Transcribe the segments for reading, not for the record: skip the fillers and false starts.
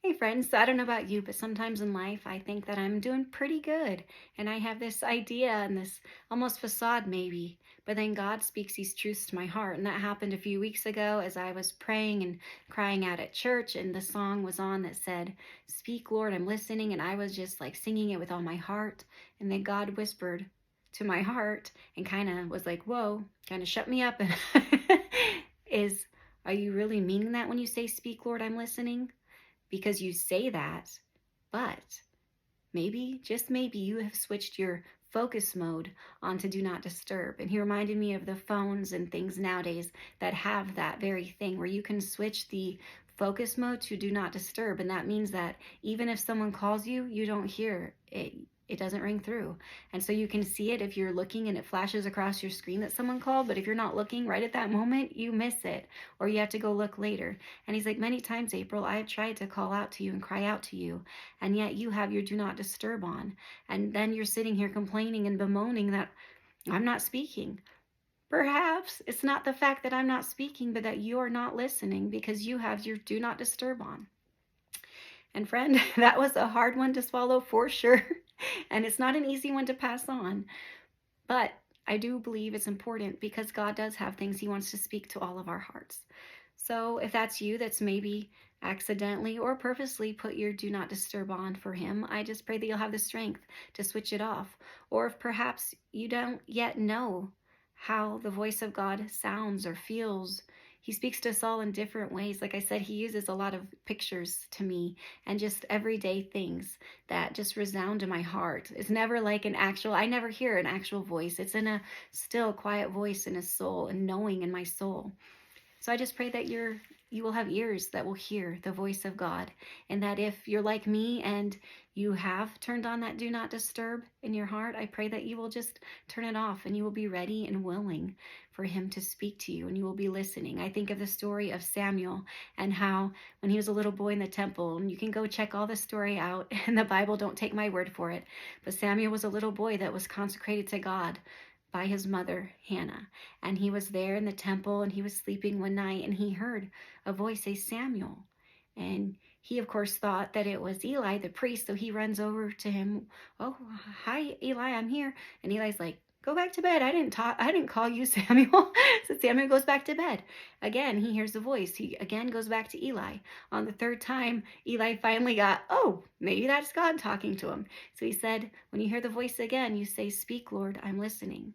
Hey friends, so I don't know about you, but sometimes in life I think that I'm doing pretty good. And I have this idea and this almost facade maybe. But then God speaks these truths to my heart. And that happened a few weeks ago as I was praying and crying out at church. And the song was on that said, "Speak, Lord, I'm listening." And I was just like singing it with all my heart. And then God whispered to my heart and kind of was like, whoa, kind of shut me up. And is, are you really meaning that when you say, "Speak, Lord, I'm listening"? Because you say that, but maybe, just maybe, you have switched your focus mode onto do not disturb. And he reminded me of the phones and things nowadays that have that very thing where you can switch the focus mode to do not disturb. And that means that even if someone calls you, you don't hear it. It doesn't ring through. And so you can see it if you're looking and it flashes across your screen that someone called. But if you're not looking right at that moment, you miss it or you have to go look later. And he's like, many times, April, I have tried to call out to you and cry out to you, and yet you have your do not disturb on. And then you're sitting here complaining and bemoaning that I'm not speaking. Perhaps it's not the fact that I'm not speaking, but that you're not listening because you have your do not disturb on. And friend, that was a hard one to swallow for sure. And it's not an easy one to pass on. But I do believe it's important because God does have things he wants to speak to all of our hearts. So if that's you, that's maybe accidentally or purposely put your do not disturb on for him, I just pray that you'll have the strength to switch it off. Or if perhaps you don't yet know how the voice of God sounds or feels, he speaks to us all in different ways. Like I said, he uses a lot of pictures to me and just everyday things that just resound in my heart. It's never like an actual, I never hear an actual voice. It's in a still, quiet voice in his soul and knowing in my soul. So I just pray that you will have ears that will hear the voice of God, and that if you're like me and you have turned on that do not disturb in your heart, I pray that you will just turn it off and you will be ready and willing for him to speak to you and you will be listening. I think of the story of Samuel and how when he was a little boy in the temple, and you can go check all the story out in the Bible, don't take my word for it, but Samuel was a little boy that was consecrated to God by his mother, Hannah. And he was there in the temple and he was sleeping one night and he heard a voice say, "Samuel." And he, of course, thought that it was Eli, the priest. So he runs over to him. "Oh, hi, Eli, I'm here." And Eli's like, "Go back to bed. I didn't call you, Samuel." So Samuel goes back to bed. Again, he hears the voice. He again goes back to Eli. On the third time, Eli finally got, oh, maybe that's God talking to him. So he said, when you hear the voice again, you say, "Speak, Lord, I'm listening."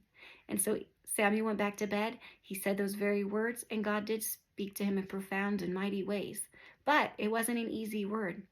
And so Samuel went back to bed. He said those very words, and God did speak to him in profound and mighty ways. But it wasn't an easy word.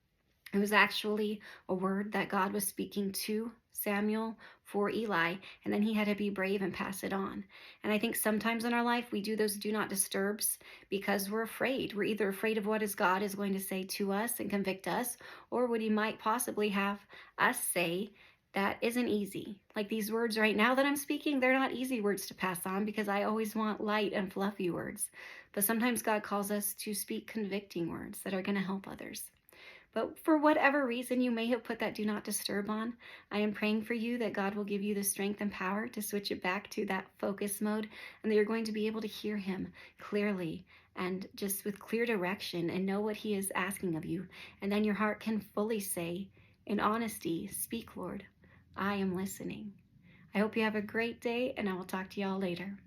It was actually a word that God was speaking to Samuel for Eli, and then he had to be brave and pass it on. And I think sometimes in our life we do those do not disturbs because we're afraid. We're either afraid of what God is going to say to us and convict us, or what he might possibly have us say that isn't easy. Like these words right now that I'm speaking, they're not easy words to pass on because I always want light and fluffy words. But sometimes God calls us to speak convicting words that are going to help others. But for whatever reason you may have put that do not disturb on, I am praying for you that God will give you the strength and power to switch it back to that focus mode, and that you're going to be able to hear him clearly and just with clear direction and know what he is asking of you. And then your heart can fully say in honesty, "Speak, Lord, I am listening." I hope you have a great day, and I will talk to y'all later.